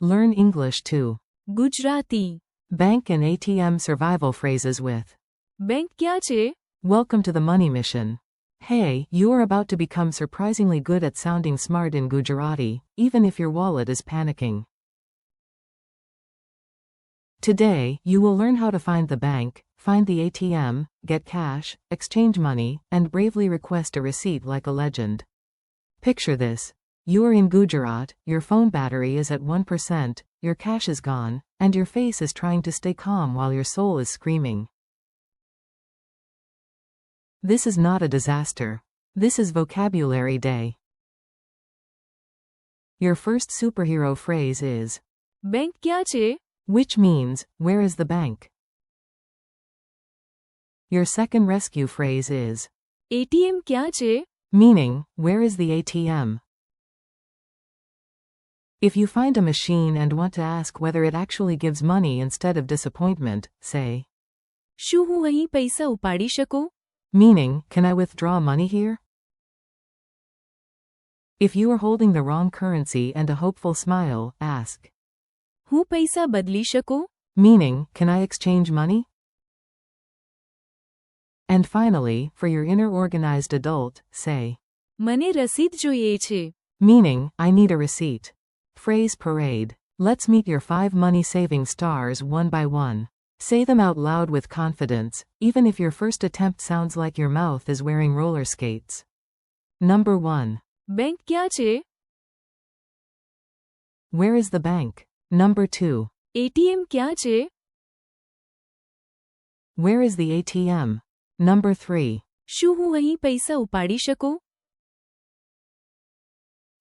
Learn English too. Gujarati. Bank and ATM survival phrases with bank ક્યાં છે? Welcome to the Money Mission. Hey, you are about to become surprisingly good at sounding smart in Gujarati, even if your wallet is panicking. Today, you will learn how to find the bank, find the ATM, get cash, exchange money, and bravely request a receipt like a legend. Picture this. You are in Gujarat, your phone battery is at 1%, your cash is gone, and your face is trying to stay calm while your soul is screaming. This is not a disaster. This is vocabulary day. Your first superhero phrase is bank ક્યાં છે? which means, where is the bank? Your second rescue phrase is ATM ક્યાં છે? meaning, where is the ATM? If you find a machine and want to ask whether it actually gives money instead of disappointment, say, શું હું અહીં પૈસા ઉપાડી શકું? meaning, can I withdraw money here? If you are holding the wrong currency and a hopeful smile, ask, હું પૈસા બદલી શકું? meaning, can I exchange money? And finally, for your inner organized adult, say, મને રસીદ જોઈએ છે. meaning, I need a receipt. Phrase parade. Let's meet your 5 money-saving stars one by one. Say them out loud with confidence, even if your first attempt sounds like your mouth is wearing roller skates. Number 1. Bank ક્યાં છે? Where is the bank? Number 2. ATM ક્યાં છે? Where is the ATM? Number 3. શું હું અહીં પૈસા ઉપાડી શકું?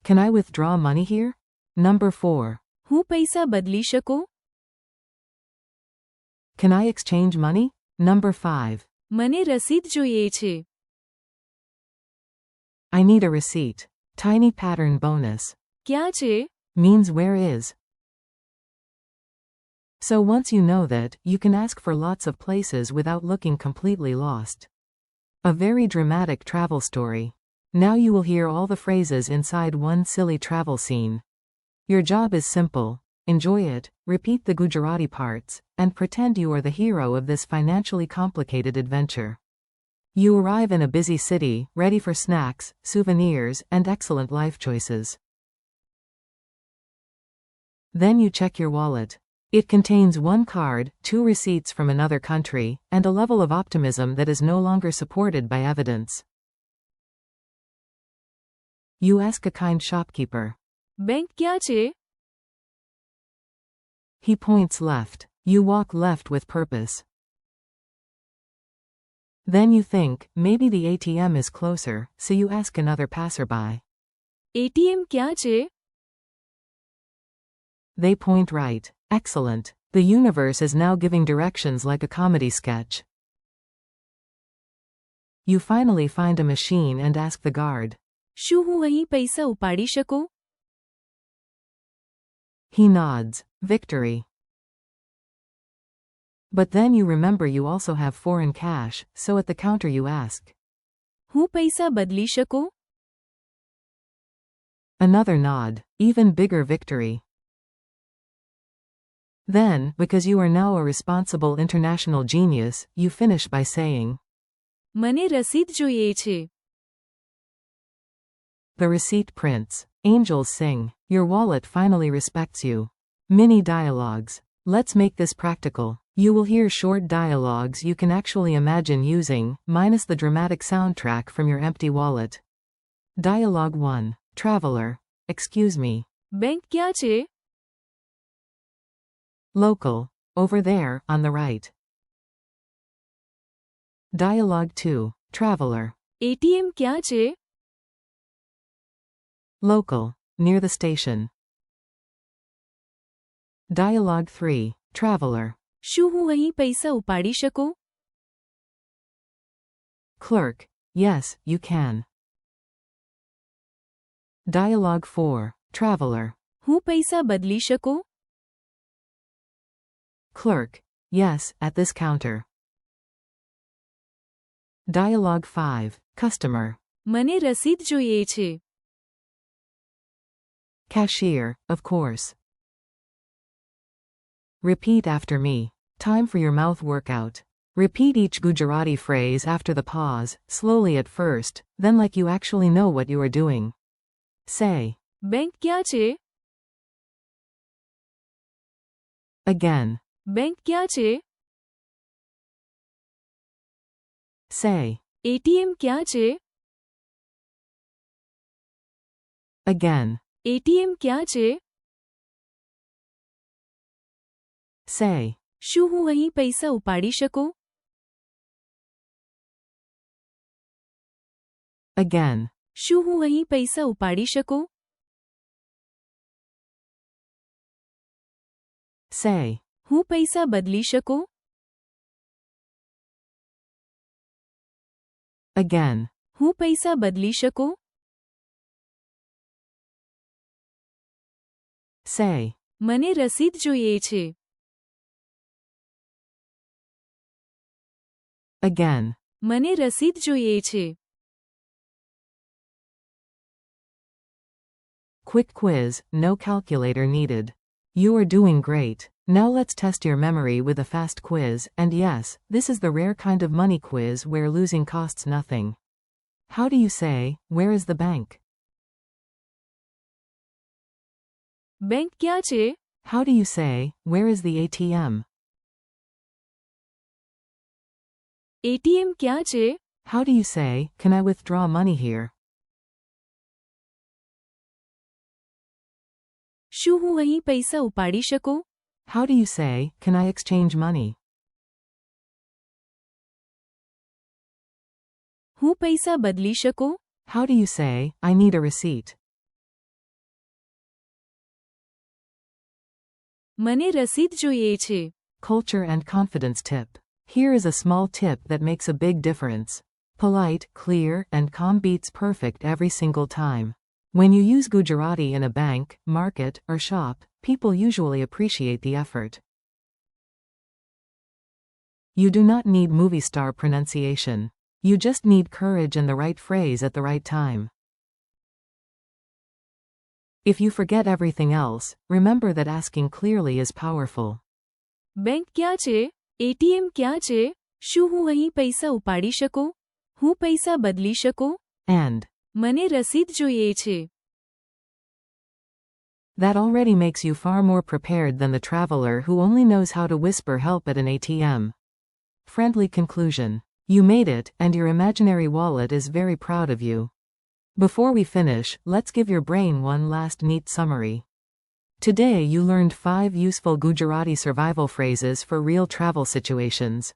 Can I withdraw money here? Number 4. હું પૈસા બદલી શકું? Can I exchange money? Number 5. મને રસીદ જોઈએ છે. I need a receipt. Tiny pattern bonus. ક્યાં છે? Means where is. So once you know that, you can ask for lots of places without looking completely lost. A very dramatic travel story. Now you will hear all the phrases inside one silly travel scene. Your job is simple. Enjoy it, repeat the Gujarati parts, and pretend you are the hero of this financially complicated adventure. You arrive in a busy city, ready for snacks, souvenirs, and excellent life choices. Then you check your wallet. It contains 1 card, 2 receipts from another country, and a level of optimism that is no longer supported by evidence. You ask a kind shopkeeper. Bank ક્યાં છે? He points left. You walk left with purpose. Then you think, maybe the ATM is closer, so you ask another passerby. ATM ક્યાં છે? They point right. Excellent. The universe is now giving directions like a comedy sketch. You finally find a machine and ask the guard. શું હું અહીં પૈસા ઉપાડી શકું? He nods. Victory. But then you remember you also have foreign cash, so at the counter you ask. હું પૈસા બદલી શકું? Another nod. Even bigger victory. Then, because you are now a responsible international genius, you finish by saying, મને રસીદ જોઈએ છે. The receipt prints. Angels sing. Your wallet finally respects you. Mini dialogues. Let's make this practical. You will hear short dialogues you can actually imagine using, minus the dramatic soundtrack from your empty wallet. Dialogue 1. Traveler. Excuse me. Bank ક્યાં છે? Local. Over there, on the right. Dialogue 2. Traveler. ATM ક્યાં છે? Local. Near the station. Dialogue 3. Traveler. શું હું અહીં પૈસા ઉપાડી શકું? Clerk. Yes, you can. Dialogue 4. Traveler. હું પૈસા બદલી શકું? Clerk. Yes, at this counter. Dialogue 5. Customer. મને રસીદ જોઈએ છે. Cashier, of course. Repeat after me. Time for your mouth workout. Repeat each Gujarati phrase after the pause, slowly at first, then like you actually know what you are doing. Say. Bank ક્યાં છે? Again. Bank ક્યાં છે? Say. ATM ક્યાં છે? Again. ATM ક્યાં છે? Say. શું હું અહીં પૈસા ઉપાડી શકું? Again. શું હું અહીં પૈસા ઉપાડી શકું? Say. હું પૈસા બદલી શકું? Again. હું પૈસા બદલી શકું? Say. મને રસીદ જોઈએ છે. Again. મને રસીદ જોઈએ છે. Quick quiz, no calculator needed. You are doing great. Now let's test your memory with a fast quiz, and yes, this is the rare kind of money quiz where losing costs nothing. How do you say, where is the bank? Bank ક્યાં છે? How do you say, where is the ATM? ATM ક્યાં છે? How do you say, can I withdraw money here? શું હું અહીં પૈસા ઉપાડી શકું? How do you say, can I exchange money? હું પૈસા બદલી શકું? How do you say, I need a receipt? મને રસીદ જોઈએ છે. Culture and confidence tip. Here is a small tip that makes a big difference. Polite, clear, and calm beats perfect every single time. When you use Gujarati in a bank, market, or shop, people usually appreciate the effort. You do not need movie star pronunciation. You just need courage and the right phrase at the right time. If you forget everything else, remember that asking clearly is powerful. Bank ક્યાં છે? ATM ક્યાં છે? શું હું અહીં પૈસા ઉપાડી શકું? હું પૈસા બદલી શકું? And મને રસીદ જોઈએ છે. that already makes you far more prepared than the traveler who only knows how to whisper help at an ATM. Friendly conclusion. You made it, and your imaginary wallet is very proud of you. Before we finish, let's give your brain one last neat summary. Today you learned 5 useful Gujarati survival phrases for real travel situations.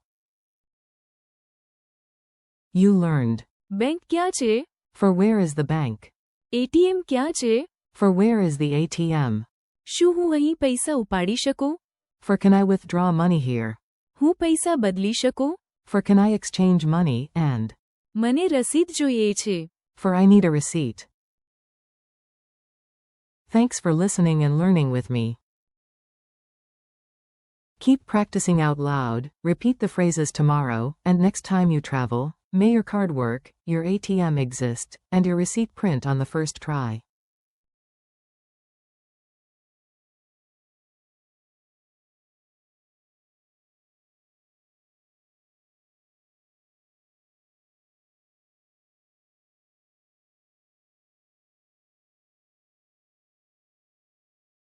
You learned. Bank ક્યાં છે? For where is the bank? ATM ક્યાં છે? For where is the ATM? શું હું અહીં પૈસા ઉપાડી શકું? For can I withdraw money here? હું પૈસા બદલી શકું? For can I exchange money, and મને રસીદ જોઈએ છે. for I need a receipt. Thanks for listening and learning with me. Keep practicing out loud, repeat the phrases tomorrow, and next time you travel, may your card work, your ATM exist, and your receipt print on the first try.